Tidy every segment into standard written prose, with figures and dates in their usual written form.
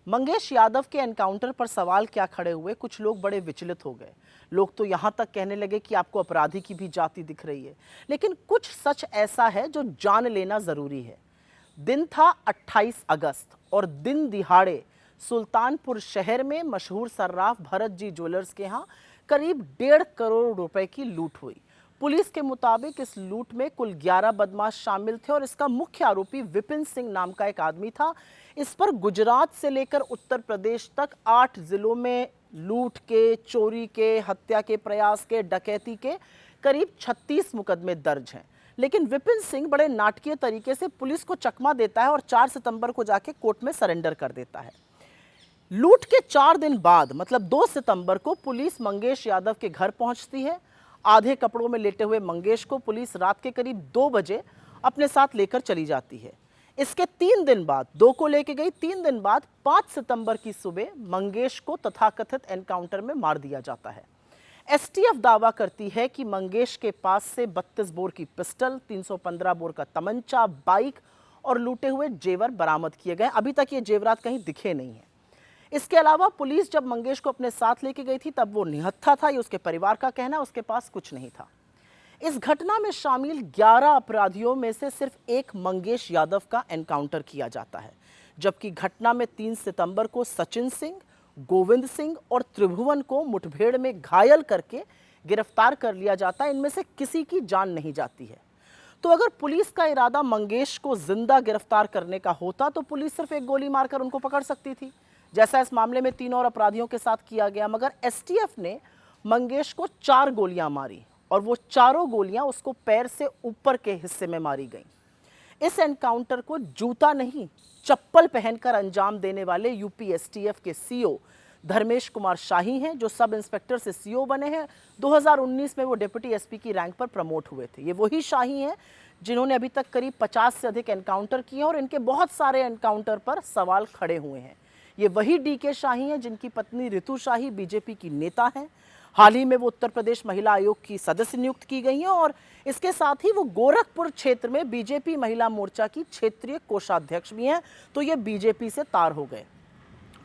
मंगेश यादव के एनकाउंटर पर सवाल क्या खड़े हुए, कुछ लोग बड़े विचलित हो गए। लोग तो यहां तक कहने लगे कि आपको अपराधी की भी जाति दिख रही है, लेकिन कुछ सच ऐसा है जो जान लेना जरूरी है। दिन था 28 अगस्त और दिन दिहाड़े सुल्तानपुर शहर में मशहूर सर्राफ भरत जी ज्वेलर्स के यहाँ करीब 1.5 करोड़ रुपए की लूट हुई। पुलिस के मुताबिक इस लूट में कुल 11 बदमाश शामिल थे और इसका मुख्य आरोपी विपिन सिंह नाम का एक आदमी था। इस पर गुजरात से लेकर उत्तर प्रदेश तक 8 जिलों में लूट के, चोरी के, हत्या के प्रयास के, डकैती के करीब 36 मुकदमे दर्ज हैं। लेकिन विपिन सिंह बड़े नाटकीय तरीके से पुलिस को चकमा देता है और 4 सितंबर को जाके कोर्ट में सरेंडर कर देता है। लूट के 4 दिन बाद मतलब 2 सितंबर को पुलिस मंगेश यादव के घर पहुंचती है। आधे कपड़ों में लेटे हुए मंगेश को पुलिस रात के करीब 2 बजे अपने साथ लेकर चली जाती है। इसके 3 दिन बाद, 2 को लेके गई, 3 दिन बाद 5 सितंबर की सुबह मंगेश को तथाकथित एनकाउंटर में मार दिया जाता है। एसटीएफ दावा करती है कि मंगेश के पास से 32 बोर की पिस्टल, 315 बोर का तमंचा, बाइक और लूटे हुए जेवर बरामद किए गए। अभी तक ये जेवरात कहीं दिखे नहीं है। इसके अलावा पुलिस जब मंगेश को अपने साथ लेके गई थी तब वो निहत्था था, ये उसके परिवार का कहना है, उसके पास कुछ नहीं था। इस घटना में शामिल 11 अपराधियों में से सिर्फ एक मंगेश यादव का एनकाउंटर किया जाता है, जबकि घटना में 3 सितंबर को सचिन सिंह, गोविंद सिंह और त्रिभुवन को मुठभेड़ में घायल करके गिरफ्तार कर लिया जाता है। इनमें से किसी की जान नहीं जाती है। तो अगर पुलिस का इरादा मंगेश को जिंदा गिरफ्तार करने का होता तो पुलिस सिर्फ एक गोली मारकर उनको पकड़ सकती थी, जैसा इस मामले में 3 और अपराधियों के साथ किया गया। मगर एसटीएफ ने मंगेश को 4 गोलियां मारी और वो चारों गोलियां उसको पैर से ऊपर के हिस्से में मारी गईं। इस एनकाउंटर को जूता नहीं, चप्पल पहनकर अंजाम देने वाले यूपी एसटीएफ के सीओ धर्मेश कुमार शाही हैं, जो सब इंस्पेक्टर से सीओ बने हैं। 2019 में वो डिप्टी एसपी की रैंक पर प्रमोट हुए थे। ये वही शाही हैं जिन्होंने अभी तक करीब 50 से अधिक एनकाउंटर किए और इनके बहुत सारे एनकाउंटर पर सवाल खड़े हुए हैं। ये वही डीके शाही हैं जिनकी पत्नी रितु शाही बीजेपी की नेता हैं। हाल ही में वो उत्तर प्रदेश महिला आयोग की सदस्य नियुक्त की गई हैं और इसके साथ ही वो गोरखपुर क्षेत्र में बीजेपी महिला मोर्चा की क्षेत्रीय कोषाध्यक्ष भी हैं। तो ये बीजेपी से तार हो गए।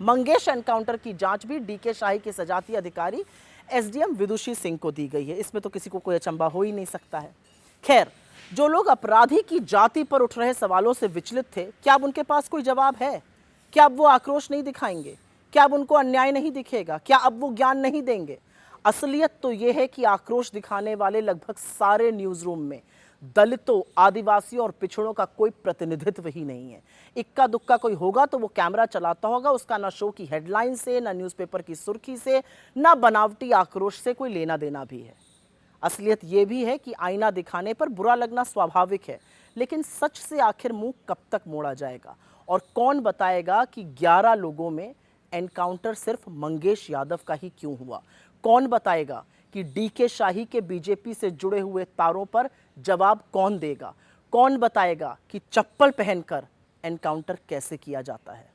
मंगेश एनकाउंटर की जांच भी डीके शाही के सजातीय अधिकारी एसडीएम विदुषी सिंह को दी गई है। इसमें तो किसी को कोई अचंभा हो ही नहीं सकता है। खैर, जो लोग अपराधी की जाति पर उठ रहे सवालों से विचलित थे, क्या अब उनके पास कोई जवाब है? क्या अब वो आक्रोश नहीं दिखाएंगे? क्या अब उनको अन्याय नहीं दिखेगा? क्या अब वो ज्ञान नहीं देंगे? असलियत तो ये है कि आक्रोश दिखाने वाले लगभग सारे न्यूज रूम में दलितों, आदिवासियों और पिछड़ों का कोई प्रतिनिधित्व ही नहीं है। इक्का दुक्का कोई होगा तो वो कैमरा चलाता होगा, उसका ना शो की हेडलाइन से, ना न्यूज़पेपर की सुर्खी से, ना बनावटी आक्रोश से कोई लेना देना भी है। असलियत ये भी है कि आईना दिखाने पर बुरा लगना स्वाभाविक है, लेकिन सच से आखिर मुंह कब तक मोड़ा जाएगा? और कौन बताएगा कि 11 लोगों में एनकाउंटर सिर्फ मंगेश यादव का ही क्यों हुआ? कौन बताएगा कि डीके शाही के बीजेपी से जुड़े हुए तारों पर जवाब कौन देगा? कौन बताएगा कि चप्पल पहनकर एनकाउंटर कैसे किया जाता है?